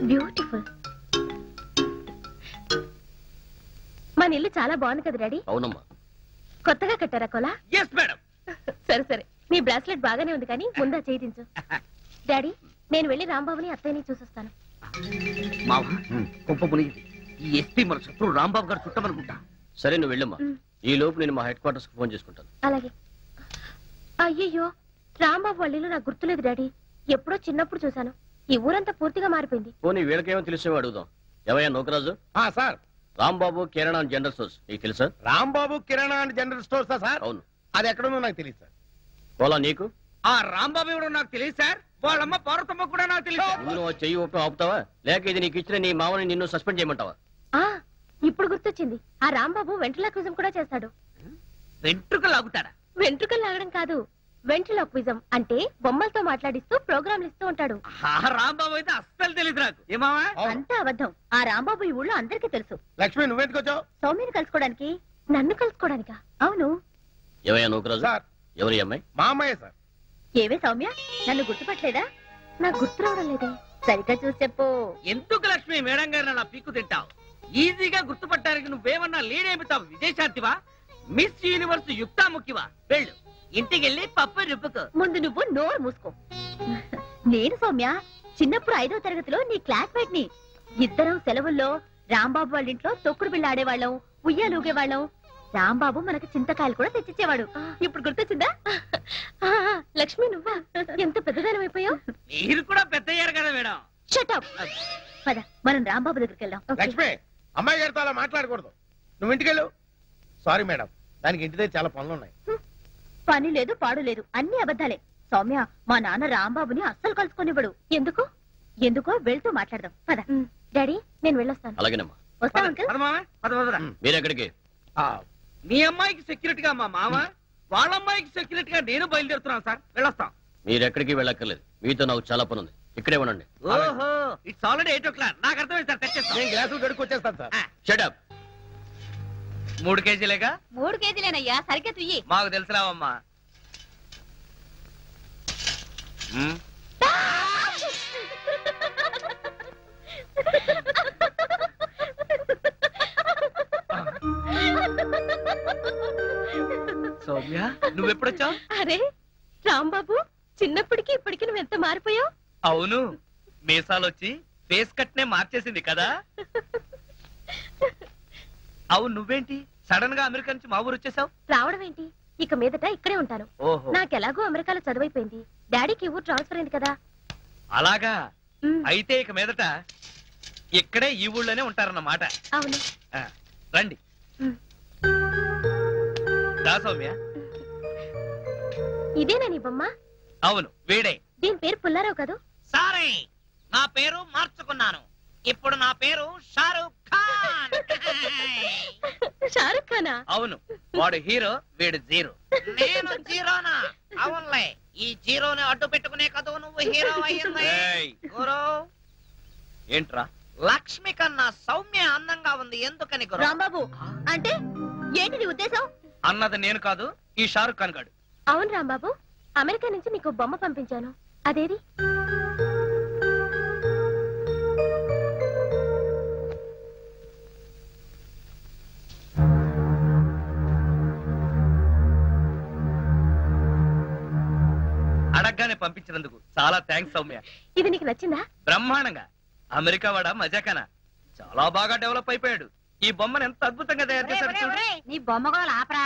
Beautiful. మన ఇల్లు చాలా బాగుంది కదా డాడీ? అవునమ్మా. కొత్తగా కట్టారా కోలా? yes madam. సరే సరే, నీ బ్రాస్లెట్ బాగానే ఉంది కానీ ముందా చేయించు. డాడీ, నేను వెళ్ళి రాంబాబుని అత్తయ్యని చూసొస్తాను. మావ కొంప మునిగింది. ఈ ఎస్పీ మన శత్రువు రాంబాబు గారు చుట్టమనుకుంటా. సరే నువ్వు వెళ్ళమ్మా. ఈ లోపు నేను మా హెడ్ క్వార్టర్స్ కి ఫోన్ చేసుకుంటాను. అలాగే. అయ్యయ్యో, రాంబాబు వాళ్ళ ఇల్లు నాకు గుర్తులేదు డాడీ. ఎప్పుడో చిన్నప్పుడు చూశాను. ఈ ఊరంతా పూర్తిగా మారిపోయింది. పోనీ వీళ్ళకేమో తెలిసేవో అడుగుదాం. ఏవయ్యా Nookaraju? Sir. Rambabu kirana and general stores నీకు తెలుసా? రాంబాబు కిరాణా అండ్ జనరల్ స్టోర్సా సార్? అవును. అది ఎక్కడుందో నాకు తెలియదు సార్. కోలా నీకు? ఆ రాంబాబు ఎవడో నాకు తెలియదు సార్. వాళ్ళమ్మ పార్వతమ్మ కూడా నాకు తెలియదు. నువ్వు చెయ్యి ఒప్పి ఆపుతావా, లేక ఇది నీకు ఇచ్చిన నీ మామని నిన్ను సస్పెండ్ చేయమంటావా? ఇప్పుడు గుర్తొచ్చింది, ఆ రాంబాబు వెంట్రులాక్విజం కూడా చేస్తాడు. వెంట్రుకలు లాగుతాడా? వెంట్రుకలు లాగడం కాదు, వెంట్రులాక్విజం అంటే బొమ్మలతో మాట్లాడిస్తూ ప్రోగ్రాంలు ఇస్తూ ఉంటాడు. రాంబాబు అయితే అస్సలు తెలియదు నాకు. ఏమావా? అంతా అబద్ధం. ఆ రాంబాబు ఈ ఊళ్ళో అందరికీ తెలుసు. లక్ష్మి నువ్వెందుకు వచ్చావు? సౌమ్యని కలుసుకోవడానికి. నన్ను కలుసుకోవడానికా? అవును. ఏవయ్యా నూకరాజు? సార్. ఎవరి అమ్మాయి? మా అమ్మాయి సార్. ఏవే సౌమ్య, నన్ను గుర్తుపట్టలేదా? నాకు గుర్తు రావడం లేదే, సరిగ్గా చూసి చెప్పు. ఎందుకు లక్ష్మి మేడం గారిని అలా పీక్కు తింటావు? ఈజీగా గుర్తుపట్టడానికి నువ్వేమన్నా లీడేమితావు? విదేశాంతివా? Miss universe యుక్తాముఖివా? వెళ్ళు, ఇంటికెళ్ళి పప్పు రుబ్బుకో. ముందు నువ్వు నోరు మూసుకో. నేను సౌమ్య చిన్నప్పుడు 5వ తరగతిలో నీ క్లాస్మేట్ ని. ఇద్దరం సెలవుల్లో రాంబాబు వాళ్ళ ఇంట్లో తొక్కుడు బిళ్ళ ఆడేవాళ్ళం, ఉయ్యాలూగేవాళ్ళం. రాంబాబు మనకు చింతకాయలు కూడా తెచ్చిచ్చేవాడు. ఇప్పుడు గుర్తొచ్చిందా? లక్ష్మి నువ్వా? ఎంత పెద్దదానం అయిపోయావు. మీరు కూడా పెద్దయ్యారు కదా మేడం. Shut up. పద మనం రాంబాబు దగ్గరికి వెళ్దాం. లక్ష్మి అమ్మాయి గారితో అలా మాట్లాడకూడదు. నువ్వు ఇంటికెళ్ళు. సారీ మేడం, దానికి ఇంటి దగ్గర చాలా పనులు ఉన్నాయి. పని లేదు పాడు లేదు, అన్ని అబద్ధాలే. సౌమ్య, మా నాన్న రాంబాబుని అస్సలు కలుసుకొనివ్వడు. ఎందుకు? ఎందుకో వెళ్తూ మాట్లాడదాం. పద. డాడీ, నేను వెళ్ళొస్తాను. అలాగేనమ్మా. వస్తా అంకుల్. మీరెక్కడికి? మీ అమ్మాయికి సెక్యూరిటీగా మా మామ, వాళ్ళ అమ్మాయికి సెక్యూరిటీగా నేను బయలుదేరుతున్నాను సార్. వెళ్ళొస్తాం. మీరెక్కడికి వెళ్ళక్కర్లేదు, మీతో నాకు చాలా పని ఉంది. ఇక్కడే ఉండండి. ఓహో, ఇట్స్ ఆల్రెడీ 8 o'clock. నాకు అర్థమైంది సార్. తెచ్చేస్తాను. నేను గ్లాసులు కడుక్కొచ్చేస్తాను సార్. Shut up. 3 కేజీలేగా? 3 కేజీలేనయ్యా, సరిగ్గా తుయ్యి. మాకు తెలుసురావమ్మా. సౌమ్య, నువ్వెప్పుడొచ్చావు? అరే రాంబాబు, చిన్నప్పటికి ఇప్పటికి నువ్వు ఎంత మారిపోయావు. అవును, మీసాలొచ్చి ఫేస్ కట్ నే మార్చేసింది కదా. అవును, నువ్వేంటి సడన్ గా అమెరికా నుంచి మా ఊరు వచ్చేసావు? రావడం ఏంటి, ఇక మీదట ఇక్కడే ఉంటాను. నాకెలాగో అమెరికాలో చదువైపోయింది. డాడీకి ఊరు ట్రాన్స్ఫర్ అయింది కదా. అలాగా? అయితే ఇక మీదట ఇక్కడే ఈ ఊళ్ళోనే ఉంటారన్నమాట. అవును. రండి. దా సౌమ్య. ఇదేనా నీ బొమ్మ? అవును, వీడే. దీని పేరు పుల్లారావు కదా? సారీ, నా పేరు మార్చుకున్నాను. ఇప్పుడు నా పేరు షారూక్ ఖాన్. షారూక్ ఖానా? అవును, వాడు హీరో, వీడు జీరో. నేను జీరోనా? అవునులే, ఈ జీరోని అడ్డు పెట్టుకునే కదా నువ్వు హీరో అయ్యింది. ఏంట్రా? లక్ష్మి కన్నా సౌమ్య అందంగా ఉంది, ఎందుకని? రాంబాబు అంటే ఏంటి నీ ఉద్దేశం? అన్నది నేను కాదు, ఈ షారూక్ ఖాన్ గాడు. అవును రాంబాబు, అమెరికా నుంచి నీకు బొమ్మ పంపించాను, అదేది? అడగ్గానే పంపించినందుకు చాలా థ్యాంక్స్ సౌమ్య. ఇది నీకు నచ్చిందా? బ్రహ్మాండంగా. అమెరికా వాడ మజాకనా చాలా బాగా డెవలప్ అయిపోయాడు. ఈ బొమ్మను ఎంత అద్భుతంగా తయారు చేశాడు. నీ బొమ్మ కూడా ఆపరా.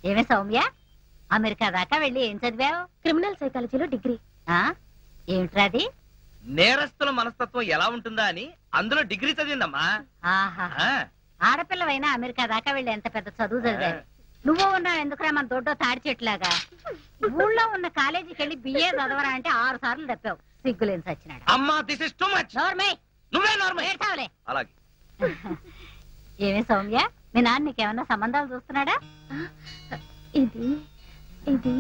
ఏమే సౌమ్య, అమెరికా దాకా వెళ్ళి ఏం చదివావు? క్రిమినల్ సైకాలజీలో డిగ్రీ. ఏమిట్రాది? నేరస్తుల మనస్తత్వం ఎలా ఉంటుందా అని అందులో డిగ్రీ చదివిందమ్మా. ఆడపిల్లవైనా అమెరికా దాకా వెళ్ళి ఎంత పెద్ద చదువు చదివావు. నువ్వు ఉన్నావు ఎందుకురా మన దొడ్డో తాడి చెట్లాగా. ఊళ్ళో ఉన్న కాలేజీకి వెళ్ళి బిఏ చదవరా అంటే 6 సార్లు తప్పావు. సిగ్గులేని సచ్చినాడు. అమ్మా, దిస్ ఇస్ టూ మచ్. నువ్వే నోర్మే. అలాగే. ఏమే సౌమ్య, మీ నాన్న నీకేమన్నా సంబంధాలు చూస్తున్నాడా? ఇది ఇది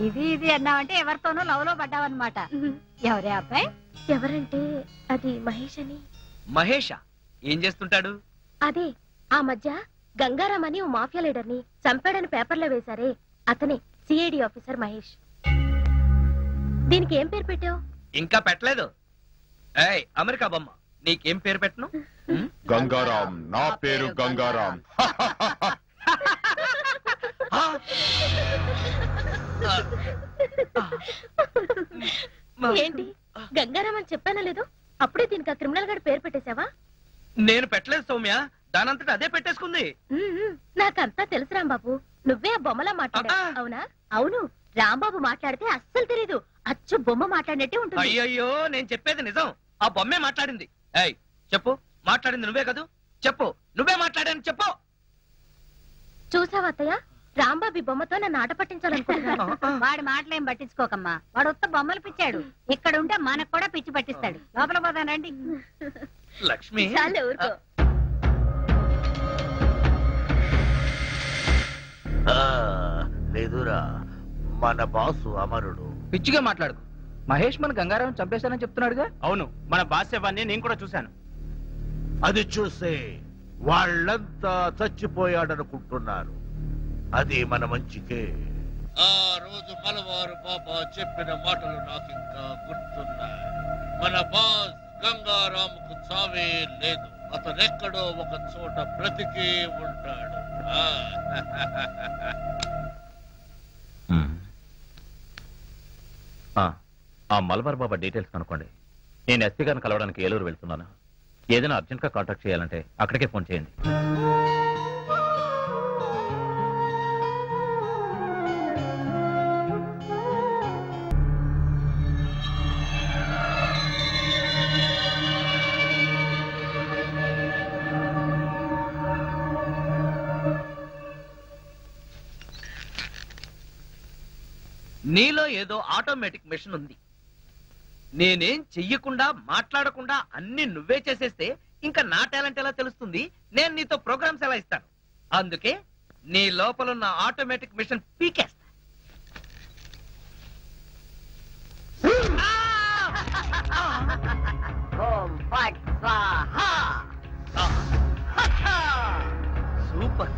ఇది ఇది అన్నావంటే ఎవరితోనూ లవ్ లో పడ్డావన్నమాట. ఎవరే అబ్బాయి? ఎవరంటే అది మహేష్ అని. మహేషా? ఏం చేస్తుంటాడు? అదే ఆ మధ్య గంగారాం అని ఓ మాఫియా లీడర్ ని చంపాడని పేపర్లో వేశారే, అతనే సిఐడి ఆఫీసర్ మహేష్. దీనికి ఏం పేరు పెట్టావు? ఇంకా పెట్టలేదు. ఏయ్ అమెరికా బొమ్మ నీకేం పేరు పెట్టను? గంగారాం, నా పేరు గంగారాం. ఏంటి గంగారాం అని చెప్పానా లేదు? అప్పుడే దీనికి ఆ క్రిమినల్ గారి పేరు పెట్టేశావా? నేను పెట్టలేదు సౌమ్య, దానంతటా అదే పెట్టేసుకుంది. నాకంతా తెలుసు రాంబాబు, నువ్వే ఆ బొమ్మలా మాట్లాడా అవునా? అవును, రాంబాబు మాట్లాడితే అస్సలు తెలీదు, అచ్చు బొమ్మ మాట్లాడినట్టే ఉంటుంది. అయ్యయ్యో నేను చెప్పేది నిజం, ఆ బొమ్మే మాట్లాడింది. ఏయ్ చెప్పు, మాట్లాడింది నువ్వే కదూ? చెప్పు, నువ్వే మాట్లాడాను చెప్పు. చూసావా అత్తయ్య, రాంబాబు ఈ బొమ్మతో నన్ను ఆట పట్టించాలనుకుంటున్నాను. వాడి మాటలేం పట్టించుకోకమ్మా, వాడు ఉత్త బొమ్మలు పిచ్చాడు. ఇక్కడ ఉంటే మనకు కూడా పిచ్చి పట్టిస్తాడు. లోపల పోదానండి. లక్ష్మి చాలే ఊరుకో. లేదురా, మన బాసు అమరుడు. పిచ్చిగా మాట్లాడుకు. మహేష్ మన గంగారాం చంపేశానని చెప్తున్నాడుగా. అవును, మన బాస్యవాన్ని నేను కూడా చూశాను. అది చూసే వాళ్ళంతా చచ్చిపోయాడనుకుంటున్నారు. అది మన మంచికే. ఆ రోజు మలవారు బాబా చెప్పిన మాటలు నాకు ఇంకా గుర్తున్నాయి. మన బాస్ గంగారాముకు చావే లేదు, అతనెక్కడో ఒక చోట బ్రతికే ఉంటాడు. ఆ మలబార్ బాబా డీటెయిల్స్ కనుక్కోండి. నేను ఎస్పీ గారిని కలవడానికి ఏలూరు వెళ్తున్నాను. ఏదైనా అర్జెంట్ గా కాంటాక్ట్ చేయాలంటే అక్కడికే ఫోన్ చేయండి. నీలో ఏదో ఆటోమేటిక్ మెషిన్ ఉంది. నేనేం చెయ్యకుండా మాట్లాడకుండా అన్ని నువ్వే చేసేస్తే ఇంకా నా టాలెంట్ ఎలా తెలుస్తుంది? నేను నీతో ప్రోగ్రామ్స్ ఎలా ఇస్తాను? అందుకే నీ లోపలున్న ఆటోమేటిక్ మిషన్ పీకేస్తా. సూపర్.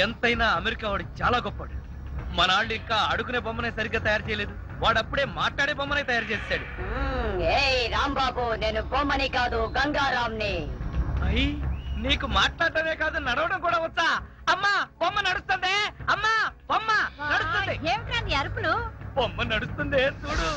ఎంతైనా అమెరికా వాడు చాలా గొప్పవాడు. మన వాళ్ళు ఇంకా అడుగునే బొమ్మనే సరిగ్గా తయారు చేయలేదు, వాడప్పుడే మాట్లాడే బొమ్మనే తయారు చేస్తాడు. రాంబాబు, నేను బొమ్మని కాదు గంగారాంని. అయ్యి నీకు మాట్లాడటమే కాదు నడవడం కూడా వచ్చా? అమ్మా బొమ్మ నడుస్తుంది, అమ్మా బొమ్మ నడుస్తుంది. ఏమిటండి అరుపులు? బొమ్మ నడుస్తుంది చూడు.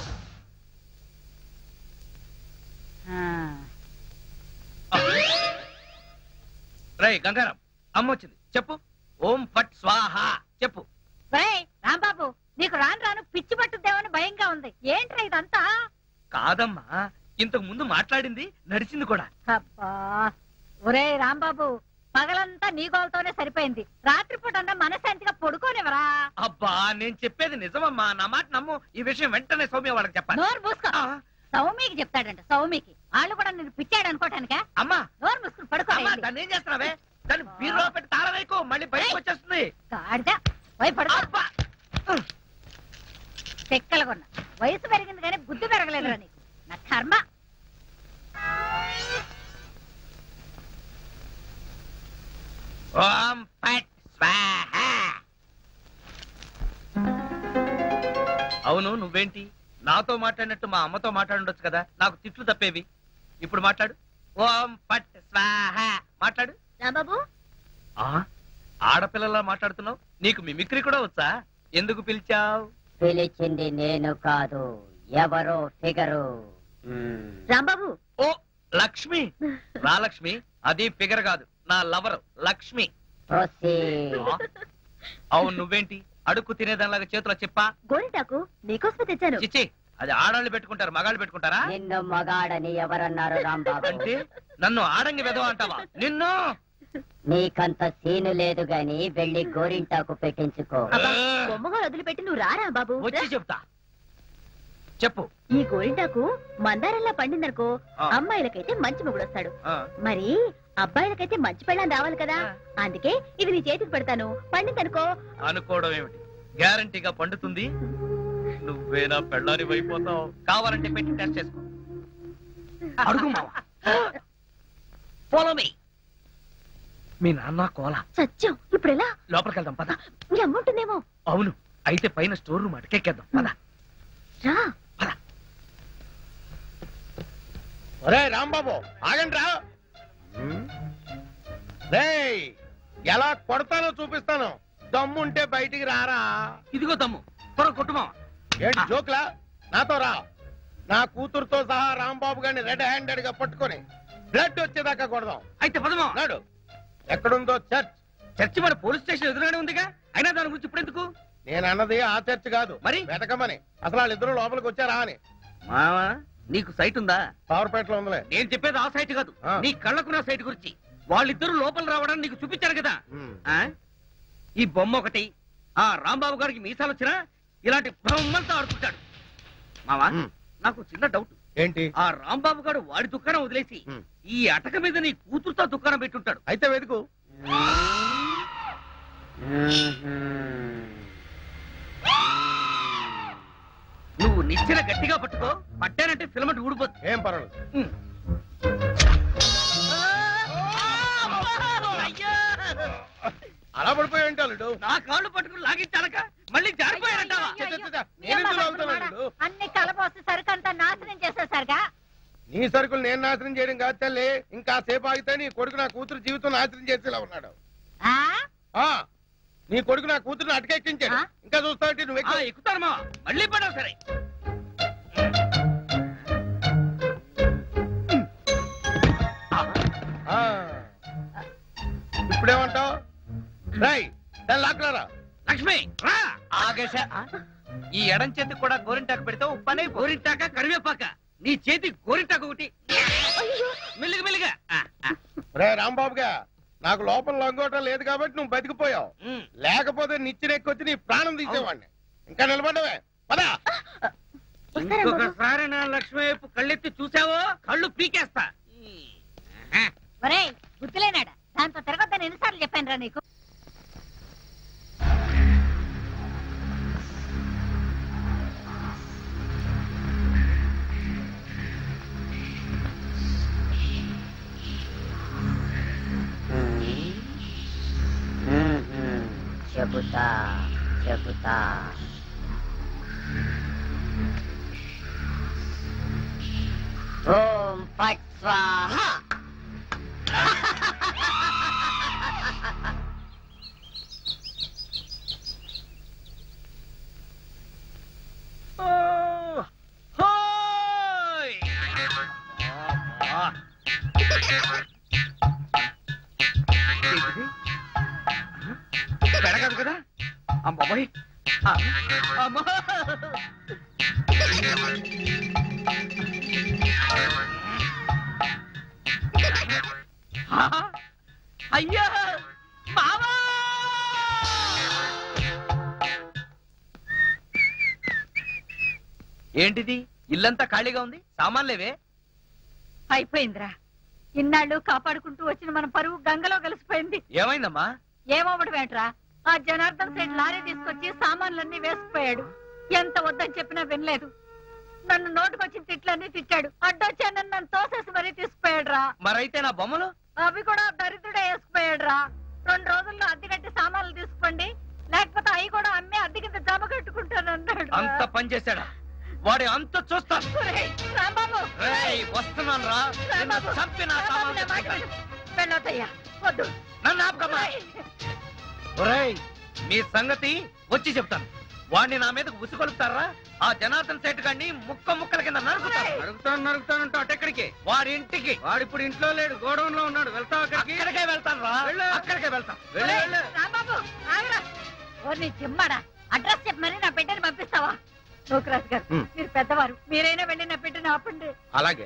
రై గంగారాం, అమ్మ వచ్చింది, చెప్పు. ఓం ఫట్ స్వాహ చెప్పు. రాంబాబు, నీకు రాను రాను పిచ్చి పట్టుద్దేమని భయంగా ఉంది. ఏంట్రా ఇదంతా? కాదమ్మా, ఇంతకు ముందు మాట్లాడింది, నడిచింది కూడా. అబ్బా, ఒరే రాంబాబు, పగలంతా నీ గోలతోనే సరిపోయింది. రాత్రిపూట అంతా మనశాంతిగా పడుకోనివరా? అబ్బా నేను చెప్పేది నిజమమ్మా, నా మాట నమ్ము. ఈ విషయం వెంటనే సౌమ్య వాళ్ళకి చెప్పాలి. నోరు మూసుకో. సౌమికి చెప్తాడంట. సౌమికి వాళ్ళు కూడా నేను పిచ్చాడు అనుకోటానికా? అమ్మా నోరు మూసుకుని పడుకో. దాన్ని ఏం చేస్తున్నావే? దాన్ని బీరులో పెట్టి తాళం వేయకు, మళ్ళీ బయటకు వచ్చేస్తుంది. చెక్కలగొన్న వయసు పెరిగింది కానీ బుద్ధి పెరగలేదురా నీకు. నా కర్మ. ఓం ఫట్ స్వాహ. అవును, నువ్వేంటి నాతో మాట్లాడినట్టు మా అమ్మతో మాట్లాడుండొచ్చు కదా, నాకు తిట్లు తప్పేవి. ఇప్పుడు మాట్లాడు. ఓం ఫట్ స్వాహ మాట్లాడు. రాంబాబు, ఆడపిల్లలా మాట్లాడుతున్నావు, నీకు మిమిక్రీ కూడా వచ్చా? ఎందుకు పిలిచావు? పిలిచింది నేను కాదు, ఎవరో ఫిగరు. రాంబాబు. ఓ లక్ష్మి. రా లక్ష్మి, అది ఫిగర్ కాదు, నా లవర్ లక్ష్మి. అవును, నువ్వేంటి అడుక్కు తినేదానిలాగా చేతిలో చెప్పా? గోరింటాకు నీకోసమే తెచ్చాను. చిచ్చి, అది ఆడాళ్ళు పెట్టుకుంటారు, మగాళ్ళు పెట్టుకుంటారా? నిన్ను మగాడని ఎవరన్నారు రాంబాబు? అంటే నన్ను ఆడంగి వెదవ అంటావా? నిన్ను. నీకంత సీను లేదు గాని వెళ్ళి గోరింటాకు పెట్టించుకో. బొమ్మగా వదిలిపెట్టి నువ్వు రారా బాబు. వచ్చి చెప్తా, చెప్పు. ఈ గోరింటాకు మందారంలా పండిందనుకో, అమ్మాయిలకైతే మంచి మొగుడు వస్తాడు, మరి అబ్బాయిలకైతే మంచి పెళ్ళాన్ని రావాలి కదా. అందుకే ఇది నీ చేతికి పెడతాను, పండిందనుకో. అనుకోవడం ఏమిటి, గ్యారంటీగా పండుతుంది. నువ్వేనా పెళ్ళాని అయిపోతావు. కావాలంటే పెట్టి టెస్ట్ చేసుకో. అడుగు మావా. Follow me. మీ నాన్న కోల సత్యం. ఇప్పుడు ఎలా? లోపలికి వెళ్దాం పద. మీ అమ్ముంటుందేమో. అవును, అయితే పైన స్టోర్ రూమ్ అటకెక్కేద్దాం పద. రా. ఒరే రాంబాబు ఆగండి రా. రేయ్ ఎలా కొడతానో చూపిస్తాను. దమ్ముంటే బయటికి రారా. ఇదిగో దమ్ము, త్వర కొట్టుమా. ఏంటి జోక్లా? నాతో రా. నా కూతురుతో సహా రాంబాబు గారిని రెడ్ హ్యాండెడ్ గా పట్టుకొని బ్లడ్ వచ్చేదాకా కొడదాం. అయితే పదమా. నాడు ఎక్కడుందో చర్చ్. చర్చి మన పోలీస్ స్టేషన్ ఎదురుగానే ఉందిగా, అయినా దాని గురించి ఇప్పుడు ఎందుకు? నేను అన్నది ఆ చర్చ్ కాదు, మరి వెతకమని. అసలు వాళ్ళిద్దరూ లోపలికి వచ్చారా అని. మావా నీకు సైట్ ఉందా? పవర్పేటలో ఉందిలే. నేను చెప్పేది ఆ సైట్ కాదు, నీ కళ్ళకున్న సైట్ గురించి. వాళ్ళిద్దరూ లోపల రావడానికి నీకు చూపించారు కదా. ఈ బొమ్మ ఒకటి, ఆ రాంబాబు గారికి మీసాలు వచ్చినా ఇలాంటి బొమ్మలతో ఆడుకుంటాడు. మావా నాకు చిన్న డౌట్. ఏంటి? ఆ రాంబాబు గారు వాడి దుకాణం వదిలేసి ఈ అటక మీద నీ కూతురుతో దుకాణం పెట్టుంటాడు. అయితే వెతుకు. నువ్వు నిచ్చెన గట్టిగా పట్టుకో, పట్టానంటే ఫిలమెంట్ ఊడిపోతుంది. ఏం పర్వాలేదు. అలా పడిపోయి ఉంటాడు. నా కాళ్ళు పట్టుకుని లాగించాలక మళ్ళీ జారిపోయారంటావా? అన్ని కలపోసి సరుకంతా నాశనం చేసేసరిగా. నీ సరుకులు నేను నాశనం చేయడం కాదు తల్లి. ఇంకా సేపు ఆగితే నీ కొడుకు నా కూతురు జీవితం నాశనం చేసేలా ఉన్నాడు. నీ కొడుకు నా కూతురుని అటకెక్కించాడు. ఇంకా చూస్తావు నువ్వు ఎక్కుతారు మా మళ్ళీ పడవు. సరే ఇప్పుడేమంటావు? రై దాన్ని లాక్కులారా. లక్ష్మి రా. ఆగేశ ఈ ఎడం చేతికి కూడా గోరింటాకు పెడితే ఉప్పనే. గోరింటాక కరివేపాక, నీ చేతి గోరింటాకు ఒకటి. మెల్లిగా మెల్లిగా. రే రాంబాబుగా, నాకు లోపల లంగోటం లేదు కాబట్టి నువ్వు బతికిపోయావు. లేకపోతే నిచ్చినెక్కొచ్చి నీ ప్రాణం తీసేవాడిని. ఇంకా నిలబడ్డవే పదా. ఇంకొకసారి నా లక్ష్మి వైపు కళ్ళెత్తి చూసావో కళ్ళు పీకేస్తా. ఒరేయ్ గుర్తులేనాడా, దాంతో తిరగొద్దని ఎన్నిసార్లు చెప్పాను రా నీకు. చెబుతా చెబుతా. ఓం ఫట్ స్వాహ. పెడగదు కదా అమ్మాయి. అమ్మా అయ్యా బావా. ఏంటిది? ఇల్లంతా ఖాళీగా ఉంది, సామాన్లేవే. అయిపోయిందిరా. ఇన్నాళ్ళు కాపాడుకుంటూ వచ్చిన మన పరువు గంగలో కలిసిపోయింది. ఏమైందమ్మా? ఏమవ్వడం ఏంట్రా, ఆ జనార్దన్ సైడ్ లారీ తీసుకొచ్చి సామాన్లన్నీ వేసుకుపోయాడు. ఎంత వద్దని చెప్పినా వినలేదు. నన్ను నోటుకొచ్చిన తిట్లన్నీ తిట్టాడు. అడ్డొచ్చాను నన్ను తోసేసి మరీ తీసుకుపోయాడు రా. మరైతే నా బొమ్మలు? అవి కూడా దరిద్రుడే వేసుకుపోయాడు రా. 2 రోజుల్లో అద్దె కట్టి సామాన్లు తీసుకోండి, లేకపోతే అవి కూడా అమ్మి అద్దె కింద జమ కట్టుకుంటానన్నాడు. అంత పని చేశాడా? వాడి అంత చూస్తాను. రాంబాబు వస్తున్నాను రా. చంపిన వెళ్ళొద్దయ్యా, వద్దు. నన్ను ఆపకమ్మా. ఒరేయ్ మీ సంగతి వచ్చి చెప్తాను. వాడిని నా మీదకు ఉసుకొలుపుతారా? ఆ జనార్దన్ సెట్ గాని ముక్క ముక్కల కింద నరుకుతానంటూ అటెక్కడికి? వాడి ఇంటికి. వాడిప్పుడు ఇంట్లో లేడు, గోడౌన్ లో ఉన్నాడు. వెళ్తావు అక్కడికి? అక్కడికే వెళ్తాను రా. అక్కడికే వెళ్తాను. రాంబాబు ఆగరా. నీ చిమ్మాడా, అడ్రస్ చెప్పమని నా బిడ్డని పంపిస్తావా? లోకరాజు గారు మీరు పెద్దవారు, మీరైనా వెళ్ళి నా బిడ్డని ఆపండి. అలాగే.